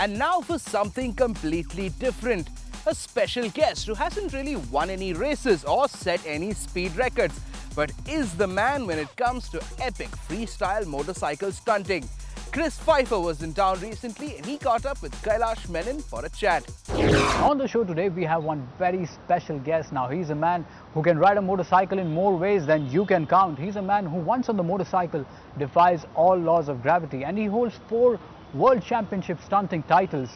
And now for something completely different. A special guest who hasn't really won any races or set any speed records, but is the man when it comes to epic freestyle motorcycle stunting. Chris Pfeiffer was in town recently and he caught up with Kailash Menon for a chat. On the show today, we have one very special guest. Now, he's a man who can ride a motorcycle in more ways than you can count. He's a man who once on the motorcycle defies all laws of gravity, and he holds 4 World Championship stunting titles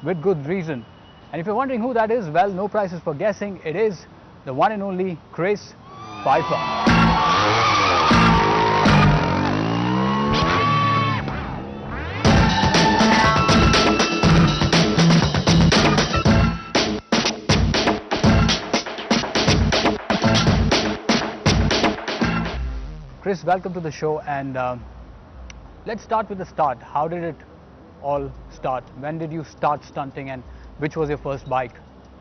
with good reason. And if you're wondering who that is, well, no prizes for guessing. It is the one and only Chris Pfeiffer. Chris, welcome to the show, and let's start with the start. How did it all start? When did you start stunting, and which was your first bike?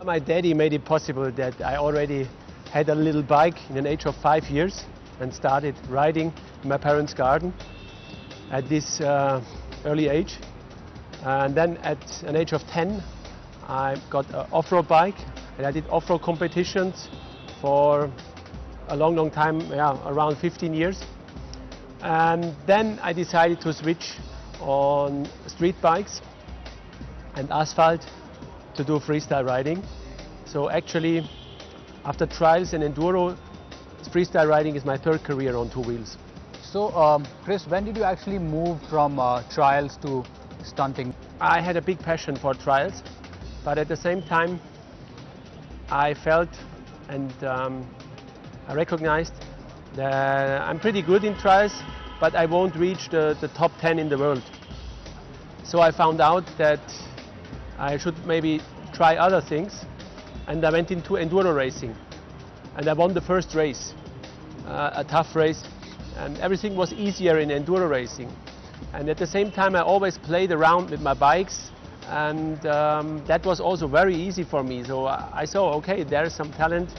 My daddy made it possible that I already had a little bike in an age of 5 years and started riding in my parents' garden at this early age. And then at an age of 10, I got an off-road bike, and I did off-road competitions for a long time, around 15 years. And then I decided to switch on street bikes and asphalt to do freestyle riding. So actually, after trials and enduro, freestyle riding is my third career on 2 wheels. So, Chris, when did you actually move from trials to stunting? I had a big passion for trials, but at the same time, I felt and I recognized that I'm pretty good in trials, but I won't reach the top 10 in the world. So I found out that I should maybe try other things, and I went into enduro racing. And I won the first race, a tough race, and everything was easier in enduro racing. And at the same time, I always played around with my bikes, and that was also very easy for me. So I saw, okay, there is some talent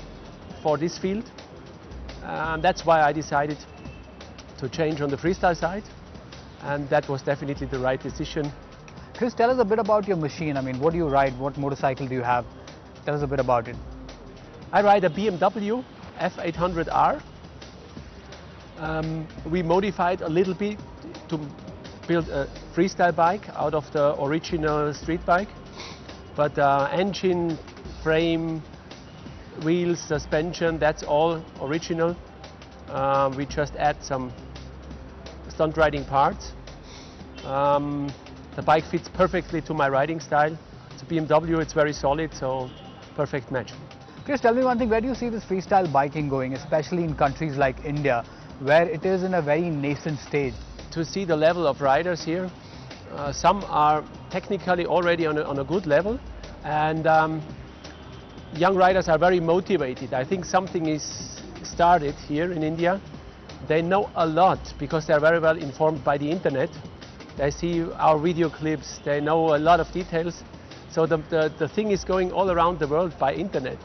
for this field. That's why I decided to change on the freestyle side, and that was definitely the right decision. Chris, tell us a bit about your machine. I mean, what do you ride? What motorcycle do you have? Tell us a bit about it. I ride a BMW F800R. We modified a little bit to build a freestyle bike out of the original street bike, but engine, frame, wheels, suspension, that's all original. We just add some stunt riding parts. The bike fits perfectly to my riding style. It's a BMW, it's very solid, so perfect match. Chris, tell me one thing, where do you see this freestyle biking going, especially in countries like India, where it is in a very nascent stage? To see the level of riders here, some are technically already on a good level, and young riders are very motivated. I think something is started here in India. They know a lot because they're very well informed by the internet. They see our video clips, they know a lot of details. So the thing is going all around the world by internet.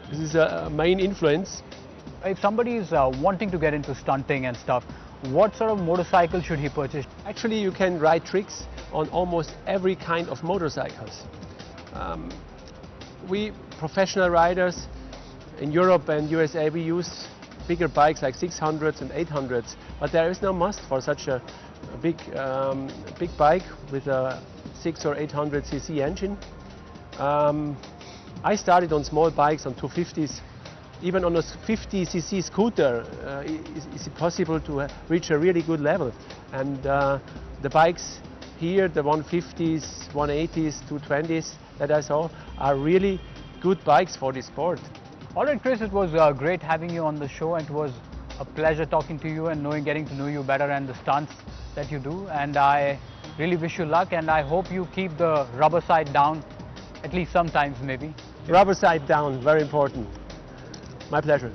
This is a main influence. If somebody is wanting to get into stunting and stuff, what sort of motorcycle should he purchase? Actually, you can ride tricks on almost every kind of motorcycles. We professional riders in Europe and USA, we use bigger bikes like 600s and 800s, but there is no must for such a big bike with a 600 or 800 cc engine. I started on small bikes on 250s. Even on a 50 cc scooter, is it possible to reach a really good level. And the bikes here, the 150s, 180s, 220s that I saw, are really good bikes for this sport. All right, Chris, it was great having you on the show, and it was a pleasure talking to you and getting to know you better and the stunts that you do. And I really wish you luck, and I hope you keep the rubber side down, at least sometimes maybe. Rubber side down, very important. My pleasure.